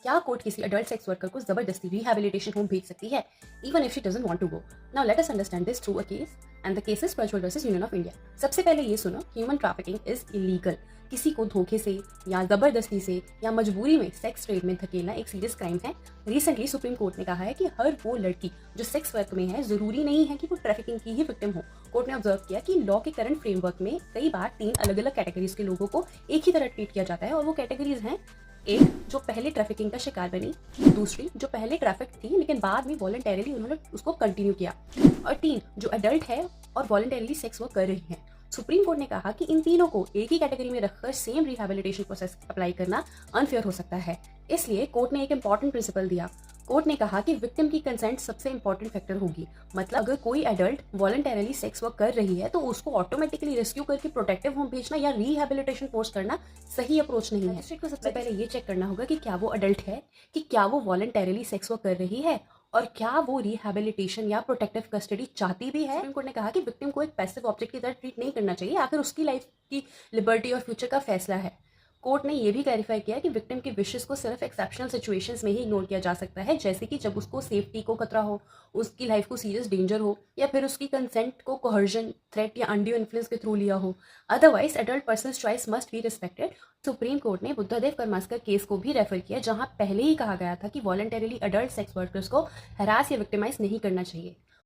क्या कोर्ट किसी adult sex worker को जबरदस्ती रिहैबिलिटेशन होम भेज सकती है even if she doesn't want to go? Now let us understand this through a case and the case is Prajwal versus Union of India. सबसे पहले ये सुनो, ह्यूमन ट्रैफिकिंग इज इलीगल। किसी को धोखे से या जबरदस्ती से या मजबूरी में सेक्स ट्रेड में धकेलना एक सीरियस क्राइम है। रिसेंटली सुप्रीम कोर्ट ने कहा है कि हर वो लड़की जो सेक्स वर्क में है जरूरी नहीं है कि वो ट्रैफिकिंग की ही विक्टिम हो। कोर्ट ने ऑब्जर्व किया कि लॉ के करंट फ्रेमवर्क में कई बार 3 अलग अलग कैटेगरीज के लोगों को एक ही तरह ट्रीट किया जाता है और वो कैटेगरीज हैं, एक जो पहले ट्रैफिकिंग का शिकार बनी, दूसरी जो पहले ट्रैफिक थी लेकिन बाद में वॉलंटरीली उन्होंने उसको कंटिन्यू किया, और 3 जो अडल्ट है और वॉलंटरीली सेक्स वर्क कर रही है। सुप्रीम कोर्ट ने कहा कि इन तीनों को एक ही कैटेगरी में रखकर सेम रिहैबिलिटेशन प्रोसेस अप्लाई करना अनफेयर हो सकता है। इसलिए कोर्ट ने एक इंपॉर्टेंट प्रिंसिपल दिया। कोर्ट ने कहा कि विक्टिम की कंसेंट सबसे इंपॉर्टेंट फैक्टर होगी। मतलब अगर कोई एडल्ट वॉलंटरीली सेक्स वर्क कर रही है तो उसको ऑटोमेटिकली रेस्क्यू करके प्रोटेक्टिव होम भेजना या रिहैबिलिटेशन फोर्स करना सही अप्रोच नहीं है। मजिस्ट्रेट को सबसे पहले ये चेक करना होगा कि क्या वो अडल्ट है, कि क्या वो वॉलंटरीली सेक्स वर्क कर रही है और क्या वो रिहैबिलिटेशन या प्रोटेक्टिव कस्टडी चाहती भी है। सुप्रीम कोर्ट ने कहा कि विक्टिम को एक पैसिव ऑब्जेक्ट की तरह ट्रीट नहीं करना चाहिए, आखिर उसकी लाइफ की लिबर्टी और फ्यूचर का फैसला है। कोर्ट ने यह भी क्लैरिफाई किया कि विक्टिम के विशेस को सिर्फ एक्सेप्शनल सिचुएशंस में ही इग्नोर किया जा सकता है, जैसे कि जब उसको सेफ्टी को खतरा हो, उसकी लाइफ को सीरियस डेंजर हो, या फिर उसकी कंसेंट को कोहर्जन, थ्रेट या अनड्यू इन्फ्लुएंस के थ्रू लिया हो। Otherwise adult persons choice must be respected. Supreme court ने बुद्धदेव कर्मास्कर केस को भी रेफर किया, जहां पहले ही कहा गया था कि वॉलंटरीली अडल्ट सेक्स वर्कर्स को हरास या विक्टिमाइज नहीं करना चाहिए।